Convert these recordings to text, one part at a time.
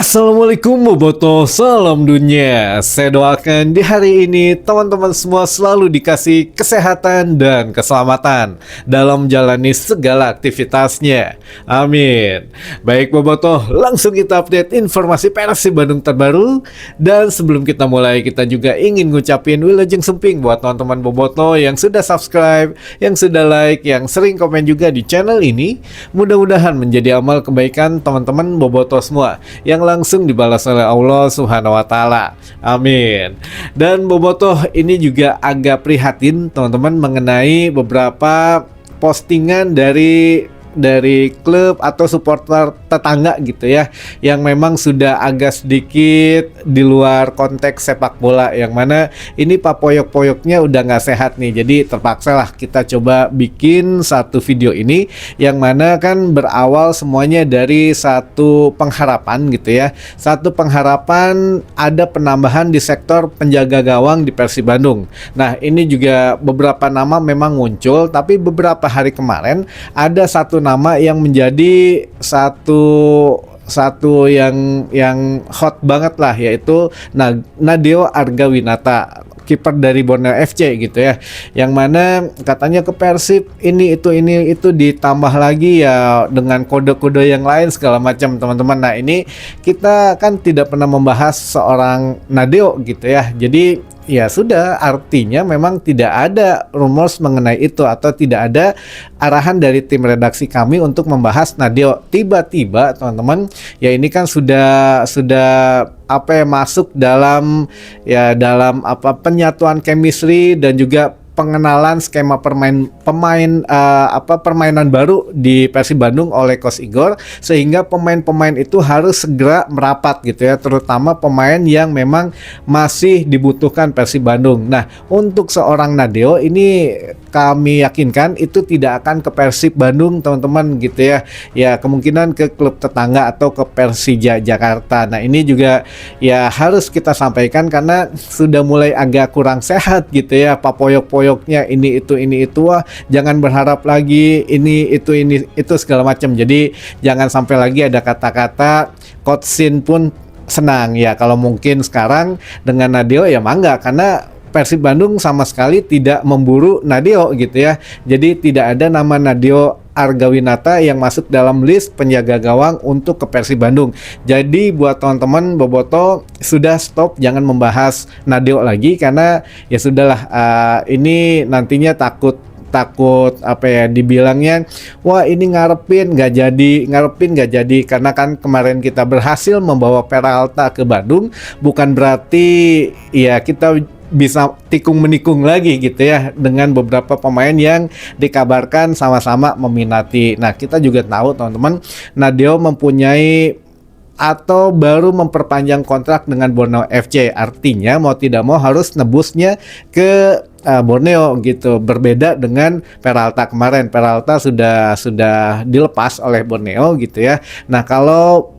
Assalamualaikum Boboto, salam dunia. Saya doakan di hari ini teman-teman semua selalu dikasih kesehatan dan keselamatan dalam menjalani segala aktivitasnya. Amin. Baik Boboto, langsung kita update informasi Persib Bandung terbaru. Dan sebelum kita mulai, kita juga ingin ngucapin wilujeng sumping buat teman-teman Boboto yang sudah subscribe, yang sudah like, yang sering komen juga di channel ini. Mudah-mudahan menjadi amal kebaikan teman-teman Boboto semua yang langsung dibalas oleh Allah Subhanahu wa taala. Amin. Dan Bobotoh ini juga agak prihatin teman-teman mengenai beberapa postingan dari klub atau supporter tetangga gitu ya, yang memang sudah agak sedikit di luar konteks sepak bola, yang mana ini papoyok-poyoknya udah nggak sehat nih. Jadi terpaksa lah kita coba bikin satu video ini, yang mana kan berawal semuanya dari satu pengharapan gitu ya, satu pengharapan ada penambahan di sektor penjaga gawang di Persib Bandung. Nah ini juga beberapa nama memang muncul, tapi beberapa hari kemarin ada satu nama yang menjadi satu yang hot banget lah, yaitu Nadeo Argawinata, kiper dari Borneo FC gitu ya, yang mana katanya ke Persib ini itu ditambah lagi ya dengan kode-kode yang lain segala macam teman-teman. Nah ini kita kan tidak pernah membahas seorang Nadeo gitu ya, jadi ya sudah, artinya memang tidak ada rumors mengenai itu atau tidak ada arahan dari tim redaksi kami untuk membahas Nadeo. Tiba-tiba teman-teman, ya ini kan sudah masuk dalam penyatuan chemistry dan juga pengenalan skema permainan baru di Persib Bandung oleh Coach Igor, sehingga pemain-pemain itu harus segera merapat gitu ya, terutama pemain yang memang masih dibutuhkan Persib Bandung. Nah, untuk seorang Nadeo ini kami yakinkan itu tidak akan ke Persib Bandung teman-teman gitu ya. Ya kemungkinan ke klub tetangga atau ke Persija Jakarta. Nah, ini juga ya harus kita sampaikan karena sudah mulai agak kurang sehat gitu ya, papoyok-poyoknya ini itu wah jangan berharap lagi ini itu segala macam. Jadi jangan sampai lagi ada kata-kata Coach Sin pun senang ya kalau mungkin sekarang dengan Nadeo ya mangga, karena Persib Bandung sama sekali tidak memburu Nadeo gitu ya. Jadi tidak ada nama Nadeo Argawinata yang masuk dalam list penjaga gawang untuk ke Persib Bandung. Jadi buat teman-teman Boboto sudah stop, jangan membahas Nadeo lagi, karena ya sudahlah, ini nantinya takut dibilangnya wah ini ngarepin nggak jadi, karena kan kemarin kita berhasil membawa Peralta ke Bandung, bukan berarti ya kita bisa tikung menikung lagi gitu ya dengan beberapa pemain yang dikabarkan sama-sama meminati. Nah kita juga tahu teman-teman, Nadeo mempunyai atau baru memperpanjang kontrak dengan Borneo FC, artinya mau tidak mau harus nebusnya ke Borneo gitu. Berbeda dengan Peralta kemarin, Peralta sudah dilepas oleh Borneo gitu ya. Nah kalau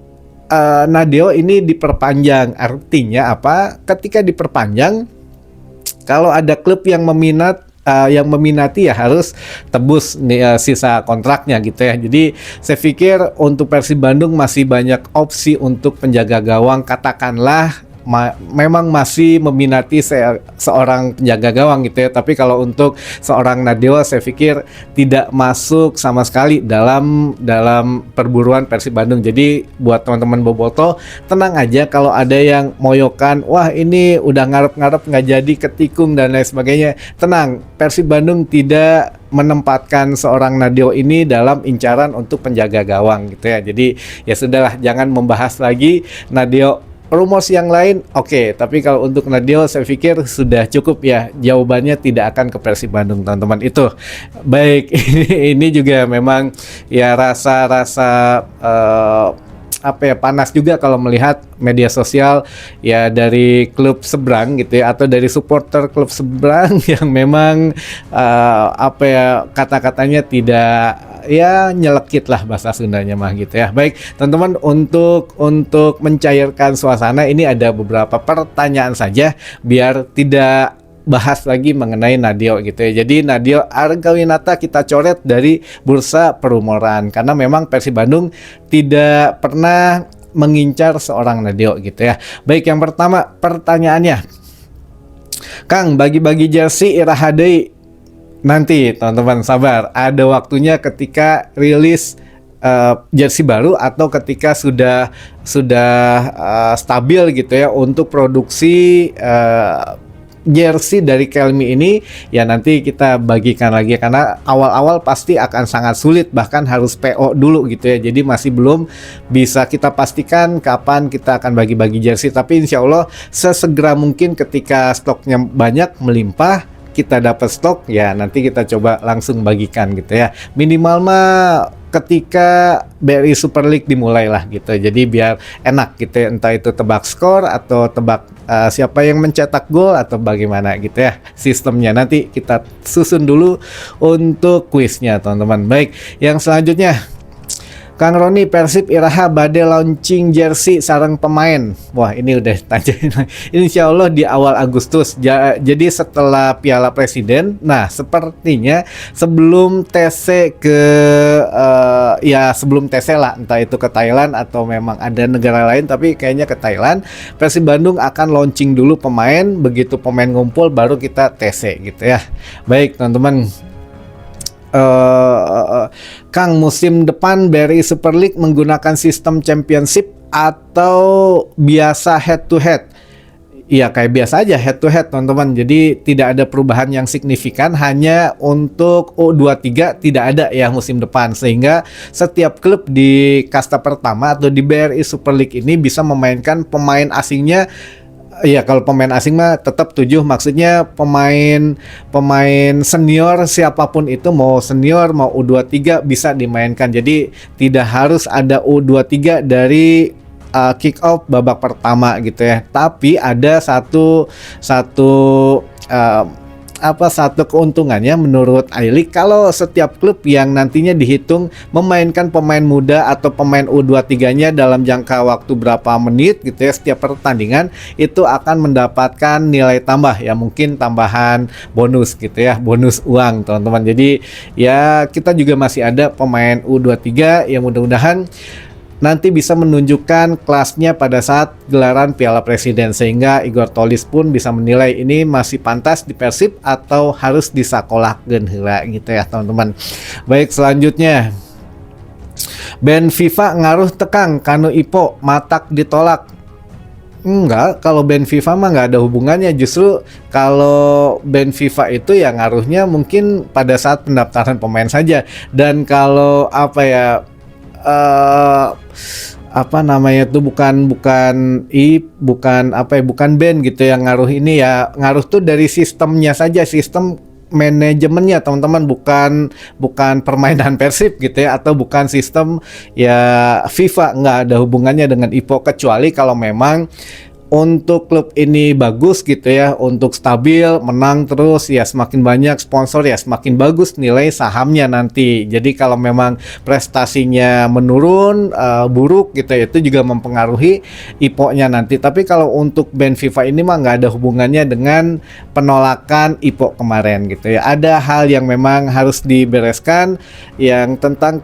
Nadeo ini diperpanjang, artinya apa? Ketika diperpanjang, kalau ada klub yang meminati ya harus tebus sisa kontraknya gitu ya. Jadi saya pikir untuk Persib Bandung masih banyak opsi untuk penjaga gawang, katakanlah memang masih meminati seorang penjaga gawang gitu ya. Tapi kalau untuk seorang Nadeo saya pikir tidak masuk sama sekali dalam perburuan Persib Bandung. Jadi buat teman-teman Boboto tenang aja, kalau ada yang moyokan wah ini udah ngarep-ngarep nggak jadi, ketikung dan lain sebagainya, tenang, Persib Bandung tidak menempatkan seorang Nadeo ini dalam incaran untuk penjaga gawang gitu ya. Jadi ya sudahlah, jangan membahas lagi Nadeo. Rumors yang lain oke, tapi kalau untuk Nadeo saya pikir sudah cukup ya, jawabannya tidak akan ke Persib Bandung teman-teman. Itu baik. Ini juga memang ya rasa panas juga kalau melihat media sosial ya dari klub seberang gitu ya, atau dari supporter klub seberang yang memang kata-katanya tidak ya nyelekit lah bahasa Sundanya mah gitu ya. Baik teman-teman, untuk mencairkan suasana ini ada beberapa pertanyaan saja biar tidak bahas lagi mengenai Nadeo gitu ya. Jadi Nadeo Argawinata kita coret dari bursa perumoran, karena memang Persib Bandung tidak pernah mengincar seorang Nadeo gitu ya. Baik, yang pertama pertanyaannya, Kang, bagi-bagi jersey Iraha deui. Nanti teman-teman sabar, ada waktunya ketika rilis jersey baru atau ketika sudah stabil gitu ya untuk produksi jersey dari Kelmi ini, ya nanti kita bagikan lagi karena awal-awal pasti akan sangat sulit, bahkan harus PO dulu gitu ya. Jadi masih belum bisa kita pastikan kapan kita akan bagi-bagi jersey, tapi insya Allah sesegera mungkin ketika stoknya banyak melimpah, kita dapat stok ya nanti kita coba langsung bagikan gitu ya. Minimal mah ketika BRI Super League dimulai lah gitu, jadi biar enak gitu ya, entah itu tebak skor atau tebak siapa yang mencetak gol atau bagaimana gitu ya sistemnya. Nanti kita susun dulu untuk kuisnya teman-teman. Baik, yang selanjutnya, Kang Roni, Persib Iraha bade launching jersey sareng pemain. Wah, ini udah tanyain. Insya Allah di awal Agustus. Jadi setelah Piala Presiden. Nah, sepertinya sebelum TC ke ya sebelum TC lah, entah itu ke Thailand atau memang ada negara lain, tapi kayaknya ke Thailand. Persib Bandung akan launching dulu pemain. Begitu pemain ngumpul baru kita TC gitu ya. Baik, teman-teman. Kang, musim depan BRI Super League menggunakan sistem championship atau biasa head to head? Iya, kayak biasa aja head to head teman-teman. Jadi tidak ada perubahan yang signifikan, hanya untuk U23 tidak ada ya musim depan, sehingga setiap klub di kasta pertama atau di BRI Super League ini bisa memainkan pemain asingnya. Iya, kalau pemain asing mah tetap 7, maksudnya pemain senior siapapun itu, mau senior mau U23 bisa dimainkan. Jadi tidak harus ada U23 dari kick off babak pertama gitu ya. Tapi ada satu keuntungannya menurut A-League, kalau setiap klub yang nantinya dihitung memainkan pemain muda atau pemain U23-nya dalam jangka waktu berapa menit gitu ya setiap pertandingan, itu akan mendapatkan nilai tambah ya, mungkin tambahan bonus gitu ya, bonus uang teman-teman. Jadi ya kita juga masih ada pemain U23 yang mudah-mudahan nanti bisa menunjukkan kelasnya pada saat gelaran Piala Presiden, sehingga Igor Tolis pun bisa menilai ini masih pantas di Persib atau harus disakolahkeun heula gitu ya teman-teman. Baik, selanjutnya, ban FIFA ngaruh tekang kanu IPO matak ditolak. Enggak, kalau ban FIFA mah nggak ada hubungannya. Justru kalau ban FIFA itu ya ngaruhnya mungkin pada saat pendaftaran pemain saja. Dan kalau apa namanya tuh bukan band gitu yang ngaruh ini ya, ngaruh tuh dari sistemnya saja, sistem manajemennya teman-teman, bukan permainan Persib gitu ya, atau bukan sistem ya FIFA, nggak ada hubungannya dengan IPO, kecuali kalau memang untuk klub ini bagus gitu ya, untuk stabil, menang terus ya, semakin banyak sponsor ya semakin bagus nilai sahamnya nanti. Jadi kalau memang prestasinya menurun, buruk gitu ya, itu juga mempengaruhi IPO-nya nanti. Tapi kalau untuk ban FIFA ini mah nggak ada hubungannya dengan penolakan IPO kemarin gitu ya. Ada hal yang memang harus dibereskan yang tentang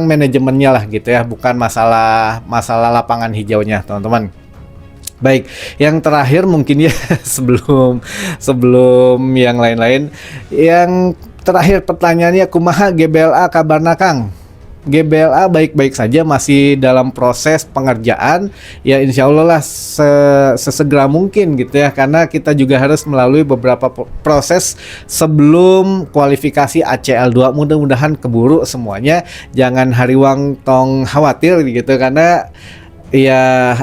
manajemennya lah gitu ya, bukan masalah lapangan hijaunya teman-teman. Baik, yang terakhir mungkin ya sebelum yang lain-lain, yang terakhir pertanyaannya, kumaha GBLA kabarna Kang? GBLA baik-baik saja, masih dalam proses pengerjaan ya, insya Allah lah sesegera mungkin gitu ya, karena kita juga harus melalui beberapa proses sebelum kualifikasi ACL2. Mudah-mudahan keburu semuanya, jangan hariwang tong khawatir gitu, karena ya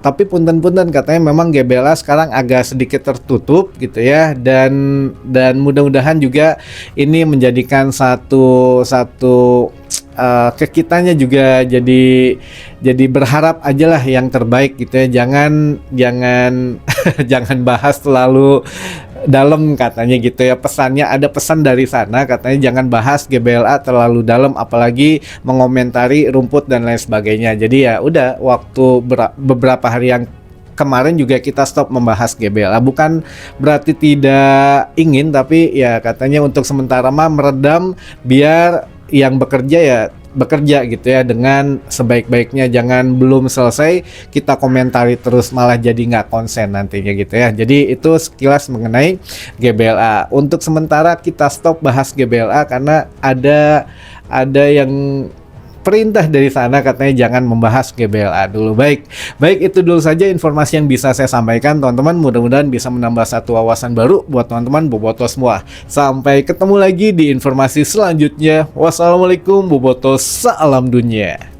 tapi punten-punten katanya memang GBLA sekarang agak sedikit tertutup gitu ya, dan mudah-mudahan juga ini menjadikan satu kekitanya juga jadi berharap aja lah yang terbaik gitu ya, jangan jangan bahas terlalu dalam katanya gitu ya, pesannya ada pesan dari sana katanya, jangan bahas GBLA terlalu dalam, apalagi mengomentari rumput dan lain sebagainya. Jadi ya udah, waktu beberapa hari yang kemarin juga kita stop membahas GBLA, bukan berarti tidak ingin, tapi ya katanya untuk sementara mah meredam biar yang bekerja ya bekerja gitu ya dengan sebaik-baiknya. Jangan belum selesai kita komentari terus malah jadi nggak konsen nantinya gitu ya. Jadi itu sekilas mengenai GBLA. Untuk sementara kita stop bahas GBLA karena ada yang perintah dari sana katanya jangan membahas GBLA dulu. Baik itu dulu saja informasi yang bisa saya sampaikan teman-teman. Mudah-mudahan bisa menambah satu wawasan baru buat teman-teman boboto semua. Sampai ketemu lagi di informasi selanjutnya. Wassalamualaikum boboto, salam dunia.